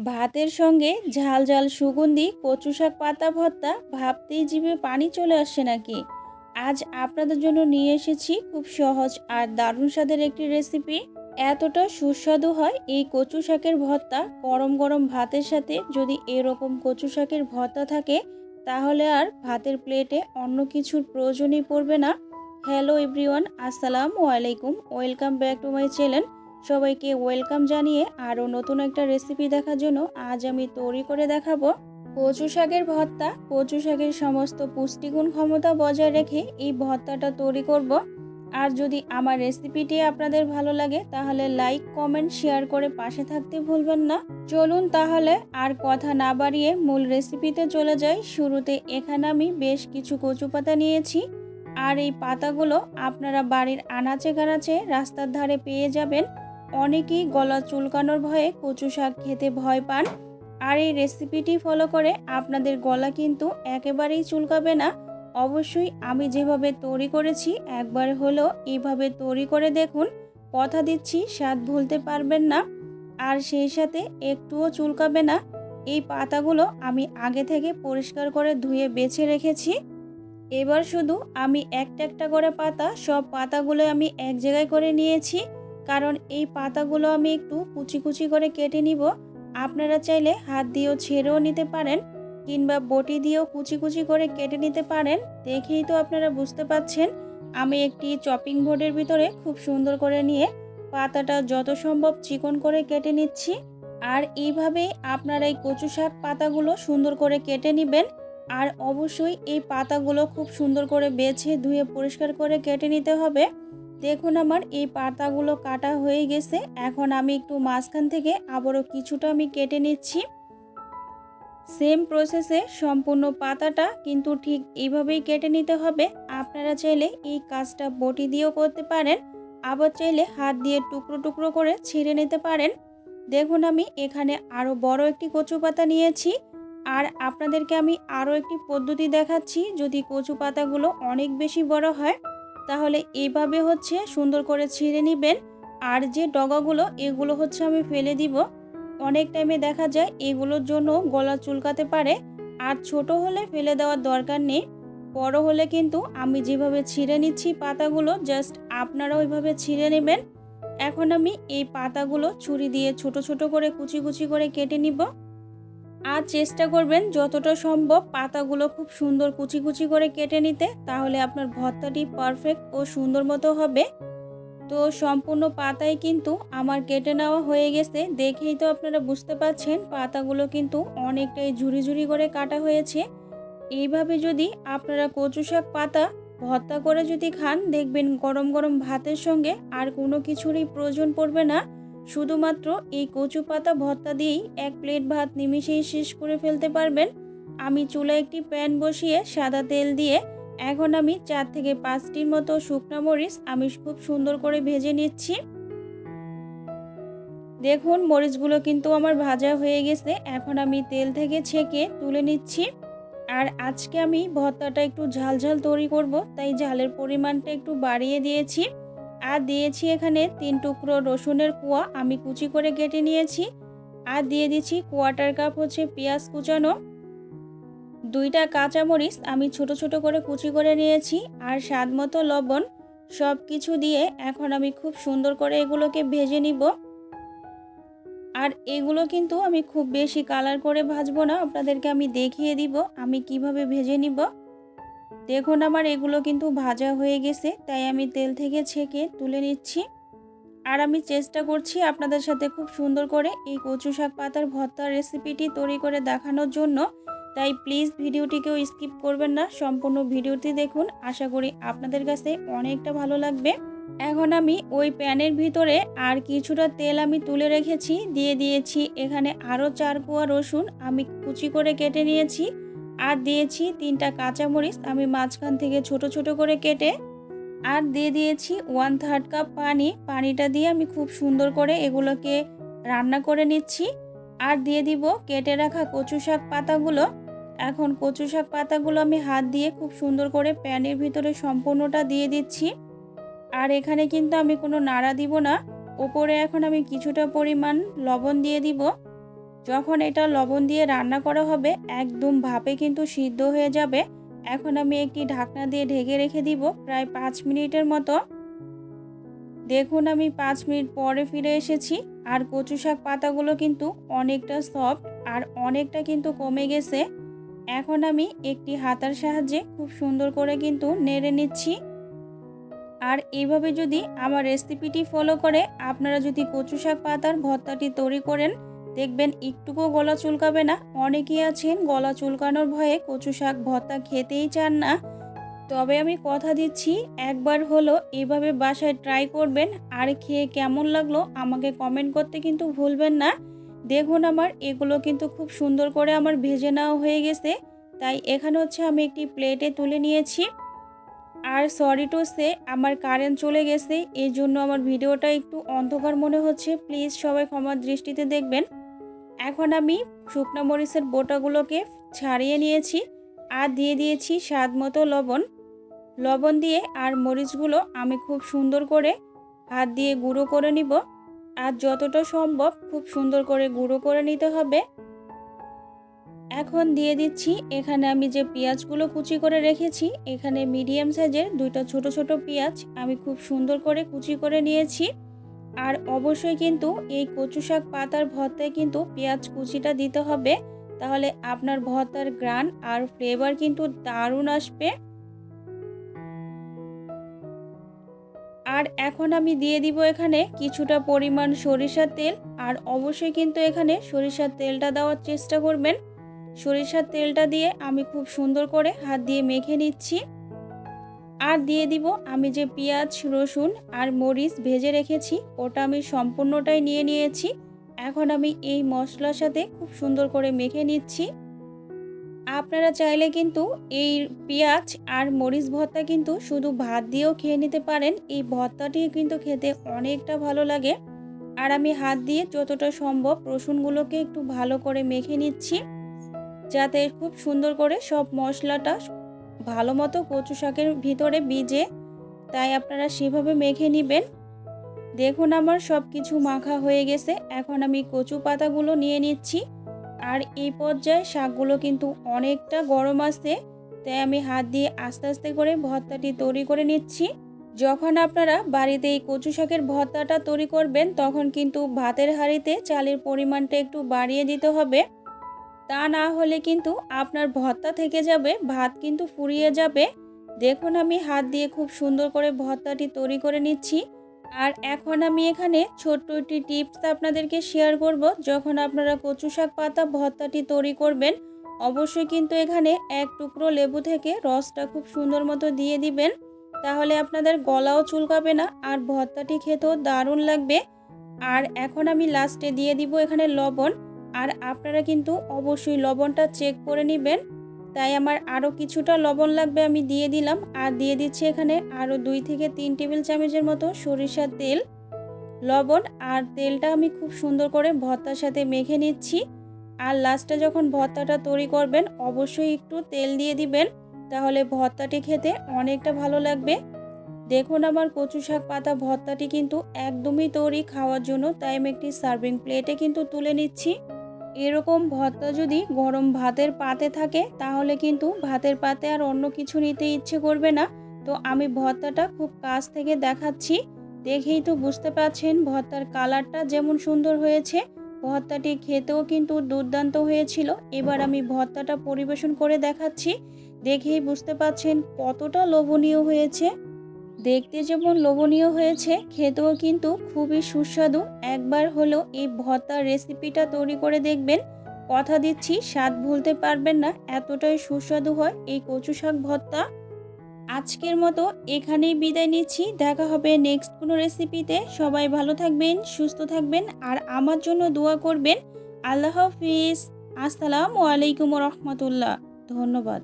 ভাতের সঙ্গে ঝাল ঝাল সুগন্ধি কচু শাক পাতা ভর্তা ভাবতেই জিভে পানি চলে আসছে নাকি। আজ আপনাদের জন্য নিয়ে এসেছি খুব সহজ আর দারুণ স্বাদের একটি রেসিপি। এতটা সুস্বাদু হয় এই কচু শাকের ভর্তা, গরম গরম ভাতের সাথে যদি এরকম কচু শাকের ভর্তা থাকে তাহলে আর ভাতের প্লেটে অন্য কিছুর প্রয়োজনই পড়বে না। হ্যালো এভরিওয়ান, আসসালামু আলাইকুম, welcome back to my channel. সবাইকে ওয়েলকাম জানিয়ে আরও নতুন একটা রেসিপি দেখার জন্য আজ আমি তৈরি করে দেখাবো কচু শাকের ভর্তা। কচু শাকের সমস্ত পুষ্টিগুণ ক্ষমতা বজায় রেখে এই ভর্তাটা তৈরি করব। আর যদি আমার রেসিপিটি আপনাদের ভালো লাগে তাহলে লাইক কমেন্ট শেয়ার করে পাশে থাকতে ভুলবেন না। চলুন তাহলে আর কথা না বাড়িয়ে মূল রেসিপিতে চলে যাই। শুরুতে এখানে আমি বেশ কিছু কচু পাতা নিয়েছি, আর এই পাতাগুলো আপনারা বাড়ির আনাচে কানাচে রাস্তার ধারে পেয়ে যাবেন। অনেকেই গলা চুলকানোর ভয়ে কচু শাক খেতে ভয় পান, আর এই রেসিপিটি ফলো করে আপনাদের গলা কিন্তু একেবারেই চুলকাবে না। অবশ্যই আমি যেভাবে তৈরি করেছি একবার হলো এইভাবে তৈরি করে দেখুন, কথা দিচ্ছি স্বাদ ভুলতে পারবেন না, আর সেই সাথে একটুও চুলকাবে না। এই পাতাগুলো আমি আগে থেকে পরিষ্কার করে ধুয়ে বেছে রেখেছি। এবার শুধু আমি একটা একটা করে পাতা, সব পাতাগুলো আমি এক জায়গায় করে নিয়েছি, কারণ এই পাতাগুলো আমি একটু কুচি কুচি করে কেটে নিব। আপনারা চাইলে হাত দিয়েও ছেড়েও নিতে পারেন, কিংবা বটি দিয়েও কুচি কুচি করে কেটে নিতে পারেন। দেখেই তো আপনারা বুঝতে পাচ্ছেন আমি একটি চপিং বোর্ডের ভিতরে খুব সুন্দর করে নিয়ে পাতাটা যত সম্ভব চিকন করে কেটে নিচ্ছি। আর এইভাবেই আপনারা এই কচু শাক পাতাগুলো সুন্দর করে কেটে নেবেন। আর অবশ্যই এই পাতাগুলো খুব সুন্দর করে বেছে ধুয়ে পরিষ্কার করে কেটে নিতে হবে। দেখুন আমার এই পাতাগুলো কাটা হয়ে গেছে। এখন আমি একটু মাঝখান থেকে আবারও কিছুটা আমি কেটে নিচ্ছি। সেম প্রসেসে সম্পূর্ণ পাতাটা কিন্তু ঠিক এইভাবেই কেটে নিতে হবে। আপনারা চাইলে এই কাজটা বটি দিয়েও করতে পারেন, আবার চাইলে হাত দিয়ে টুকরো টুকরো করে ছিঁড়ে নিতে পারেন। দেখুন আমি এখানে আরও বড় একটি কচু পাতা নিয়েছি, আর আপনাদেরকে আমি আরও একটি পদ্ধতি দেখাচ্ছি। যদি কচু পাতাগুলো অনেক বেশি বড় হয় তাহলে এইভাবে সুন্দর করে ছিঁড়ে নেবেন, আর যে ডগাগুলো এগুলো আমি ফেলে দিব। অনেক টাইমে দেখা যায় এগুলোর জন্য গলা চুলকাতে পারে, আর ছোট হলে ফেলে দেওয়ার দরকার নেই। বড় হলে কিন্তু আমি যেভাবে ছিঁড়ে নিচ্ছি পাতাগুলো, জাস্ট আপনারাও ওইভাবে ছিঁড়ে নেবেন। এখন আমি এই পাতাগুলো ছুরি দিয়ে ছোট ছোট করে কুচি কুচি করে কেটে নিব। আর চেষ্টা করবেন যতটা সম্ভব পাতাগুলো খুব সুন্দর কুচি কুচি করে কেটে নিতে, তাহলে আপনার ভর্তাটি পারফেক্ট ও সুন্দর মতো হবে। তো সম্পূর্ণ পাতাই কিন্তু আমার কেটে নেওয়া হয়ে গেছে। দেখেই তো আপনারা বুঝতে পারছেন পাতাগুলো কিন্তু অনেকটাই ঝুরি ঝুরি করে কাটা হয়েছে। এইভাবে যদি আপনারা কচু শাক পাতা ভর্তা করে যদি খান, দেখবেন গরম গরম ভাতের সঙ্গে আর কোনো কিছুরই প্রয়োজন পড়বে না। শুধুমাত্র এই কচু পাতা ভর্তা দিয়েই এক প্লেট ভাত নিমিষেই শেষ করে ফেলতে পারবেন। আমি চুলায় একটি প্যান বসিয়ে সাদা তেল দিয়ে এখন আমি 4 থেকে 5টির মতো শুকনো মরিচ আমি খুব সুন্দর করে ভেজে নিচ্ছি। দেখুন মরিচগুলো কিন্তু আমার ভাজা হয়ে গেছে। এখন আমি তেল থেকে ছেঁকে তুলে নিচ্ছি। আর আজকে আমি ভর্তাটা একটু ঝাল ঝাল তৈরি করব, তাই ঝালের পরিমাণটা একটু বাড়িয়ে দিয়েছি। আর দিয়েছি এখানে 3 টুকরো রসুনের কোয়া আমি কুচি করে কেটে নিয়েছি। আর দিয়ে দিচ্ছি কোয়ার্টার কাপ পেঁয়াজ কুচানো। 2টা কাঁচামরিচ আমি ছোট ছোট করে কুচি করে নিয়েছি, আর স্বাদ মতো লবণ। সব কিছু দিয়ে এখন আমি খুব সুন্দর করে এগুলোকে ভেজে নিব। আর এগুলো কিন্তু আমি খুব বেশি কালার করে ভাজবো না, আপনাদেরকে আমি দেখিয়ে দিব আমি কিভাবে ভেজে নিব। দেখুন আমার এগুলো কিন্তু ভাজা হয়ে গেছে, তাই আমি তেল থেকে ছেঁকে তুলে নিচ্ছি। আর আমি চেষ্টা করছি আপনাদের সাথে খুব সুন্দর করে এই কচু শাক পাতার ভর্তার রেসিপিটি তৈরি করে দেখানোর জন্য। তাই প্লিজ ভিডিওটিকেও স্কিপ করবেন না, সম্পূর্ণ ভিডিওটি দেখুন। আশা করি আপনাদের কাছে অনেকটা ভালো লাগবে। এখন আমি ওই প্যানের ভিতরে আর কিছুটা তেল আমি তুলে রেখেছি, দিয়ে দিয়েছি এখানে আরও 4 কোয়া রসুন আমি কুচি করে কেটে নিয়েছি। আর দিয়েছি 3টা কাঁচামরিচ আমি মাঝখান থেকে ছোট ছোট করে কেটে। আর দিয়ে দিয়েছি 1/3 কাপ পানি। পানিটা দিয়ে আমি খুব সুন্দর করে এগুলোকে রান্না করে নিচ্ছি। আর দিয়ে দিব কেটে রাখা কচু শাক পাতাগুলো। এখন কচু শাক পাতাগুলো আমি হাত দিয়ে খুব সুন্দর করে প্যানের ভিতরে সম্পূর্ণটা দিয়ে দিচ্ছি। আর এখানে কিন্তু আমি কোনো নাড়া দিব না। ওপরে এখন আমি কিছুটা পরিমাণ লবণ দিয়ে দিব। যখন এটা লবণ দিয়ে রান্না করা হবে একদম ভাপে কিন্তু সিদ্ধ হয়ে যাবে। এখন আমি একটি ঢাকনা দিয়ে ঢেকে রেখে দিব প্রায় 5 মিনিটের মতো। দেখুন আমি 5 মিনিট পরে ফিরে এসেছি আর কচু শাক পাতাগুলো কিন্তু অনেকটা সফট আর অনেকটা কিন্তু কমে গেছে। এখন আমি একটি হাতার সাহায্যে খুব সুন্দর করে কিন্তু নেড়ে নিচ্ছি। আর এইভাবে যদি আমার রেসিপিটি ফলো করে আপনারা যদি কচু শাক পাতার ভর্তাটি তৈরি করেন, দেখবেন একটুকুও গলা চুলকাবে না। অনেকেই আছেন গলা চুলকানোর ভয়ে কচু শাক ভর্তা খেতেই চান না। তবে আমি কথা দিচ্ছি একবার হলো এইভাবে বাসায় ট্রাই করবেন আর খেয়ে কেমন লাগলো আমাকে কমেন্ট করতে কিন্তু ভুলবেন না। দেখুন আমার এগুলো কিন্তু খুব সুন্দর করে আমার ভেজে নেওয়া হয়ে গেছে। তাই এখানে হচ্ছে আমি একটি প্লেটে তুলে নিয়েছি। আর সরি টু সে আমার কারেন্ট চলে গেছে, এই জন্য আমার ভিডিওটা একটু অন্ধকার মনে হচ্ছে, প্লিজ সবাই ক্ষমার দৃষ্টিতে দেখবেন। এখন আমি শুকনো মরিচের বোটাগুলোকে ছাড়িয়ে নিয়েছি আর দিয়ে দিয়েছি স্বাদ মতো লবণ। লবণ দিয়ে আর মরিচগুলো আমি খুব সুন্দর করে হাত দিয়ে গুঁড়ো করে নিব। আর যতটা সম্ভব খুব সুন্দর করে গুঁড়ো করে নিতে হবে। এখন দিয়ে দিচ্ছি এখানে আমি যে পেঁয়াজগুলো কুচি করে রেখেছি, এখানে মিডিয়াম সাইজের দুইটা ছোট ছোট পেঁয়াজ আমি খুব সুন্দর করে কুচি করে নিয়েছি। আর অবশ্যই কিন্তু এই কচু শাক পাতার ভর্তায় কিন্তু পেঁয়াজ কুচিটা দিতে হবে, তাহলে আপনার ভর্তার গ্রান আর ফ্লেভার কিন্তু দারুণ আসবে। আর এখন আমি দিয়ে দিব এখানে কিছুটা পরিমাণ সরিষার তেল। আর অবশ্যই কিন্তু এখানে সরিষার তেলটা দেওয়ার চেষ্টা করবেন। সরিষার তেলটা দিয়ে আমি খুব সুন্দর করে হাত দিয়ে মেখে নিচ্ছি। আর দিয়ে দিব আমি যে পেঁয়াজ রসুন আর মরিচ ভেজে রেখেছি, ওটা আমি সম্পূর্ণটাই নিয়ে নিয়েছি। এখন আমি এই মশলার সাথে খুব সুন্দর করে মেখে নিচ্ছি। আপনারা চাইলে কিন্তু এই পেঁয়াজ আর মরিচ ভর্তা কিন্তু শুধু ভাত দিয়েও খেয়ে নিতে পারেন। এই ভর্তাটি কিন্তু খেতে অনেকটা ভালো লাগে। আর আমি হাত দিয়ে যতটা সম্ভব রসুনগুলোকে একটু ভালো করে মেখে নিচ্ছি, যাতে খুব সুন্দর করে সব মশলাটা ভালো মতো কচু শাকের ভিতরে ভিজে। তাই আপনারা সেভাবে মেখে নেবেন। দেখুন আমার সব কিছু মাখা হয়ে গেছে। এখন আমি কচু পাতাগুলো নিয়ে নিচ্ছি। আর এই পর্যায়ে শাকগুলো কিন্তু অনেকটা গরম আছে, তাই আমি হাত দিয়ে আস্তে আস্তে করে ভর্তাটি তৈরি করে নিচ্ছি। যখন আপনারা বাড়িতে এই কচু শাকের ভর্তাটা তৈরি করবেন, তখন কিন্তু ভাতের হাঁড়িতে চালের পরিমাণটা একটু বাড়িয়ে দিতে হবে। তা না হলে কিন্তু আপনার ভর্তা থেকে যাবে, ভাত কিন্তু ফুরিয়ে যাবে। দেখুন আমি হাত দিয়ে খুব সুন্দর করে ভর্তাটি তৈরি করে নিচ্ছি। আর এখন আমি এখানে ছোট্ট একটি টিপস আপনাদেরকে শেয়ার করব। যখন আপনারা কচু শাক পাতা ভর্তাটি তৈরি করবেন, অবশ্যই কিন্তু এখানে এক টুকরো লেবু থেকে রসটা খুব সুন্দর মতো দিয়ে দিবেন, তাহলে আপনাদের গলাও চুলকাবে না আর ভর্তাটি খেতেও দারুণ লাগবে। আর এখন আমি লাস্টে দিয়ে দিব এখানে লবণ। আর আপনারা কিন্তু অবশ্যই লবণটা চেক করে নেবেন। তাই আমার আরও কিছুটা লবণ লাগবে, আমি দিয়ে দিলাম। আর দিয়ে দিচ্ছি এখানে আরও 2 থেকে 3 টেবিল চামচের মতো সরিষার তেল। লবণ আর তেলটা আমি খুব সুন্দর করে ভর্তার সাথে মেখে নিচ্ছি। আর লাস্টে যখন ভর্তাটা তৈরি করবেন অবশ্যই একটু তেল দিয়ে দিবেন, তাহলে ভর্তাটি খেতে অনেকটা ভালো লাগবে। দেখুন আমার কচু শাক পাতা ভর্তাটি কিন্তু একদমই তৈরি খাওয়ার জন্য। তাই আমি একটি সার্ভিং প্লেটে কিন্তু তুলে নিচ্ছি। এরকম ভর্তা যদি গরম ভাতের পাতে থাকে, তাহলে কিন্তু ভাতের পাতে আর অন্য কিছু নিতে ইচ্ছে করবে না। তো আমি ভর্তাটা খুব কাছ থেকে দেখাচ্ছি, দেখেই তো বুঝতে পারছেন ভর্তার কালারটা যেমন সুন্দর হয়েছে, ভর্তাটি খেতেও কিন্তু দুর্দান্ত হয়েছিল। এবার আমি ভর্তাটা পরিবেশন করে দেখাচ্ছি, দেখেই বুঝতে পারছেন কতটা লোভনীয় হয়েছে। দেখতে যেমন লোভনীয় হয়েছে, খেতেও কিন্তু খুবই সুস্বাদু। একবার হলেও এই ভর্তার রেসিপিটা তৈরি করে দেখবেন, কথা দিচ্ছি স্বাদ ভুলতে পারবেন না, এতটাই সুস্বাদু হয় এই কচু শাক ভর্তা। আজকের মতো এখানেই বিদায় নিচ্ছি, দেখা হবে নেক্সট কোনো রেসিপিতে। সবাই ভালো থাকবেন, সুস্থ থাকবেন আর আমার জন্য দোয়া করবেন। আল্লাহ হাফিজ। আসসালামু আলাইকুম রহমতুল্লাহ। ধন্যবাদ।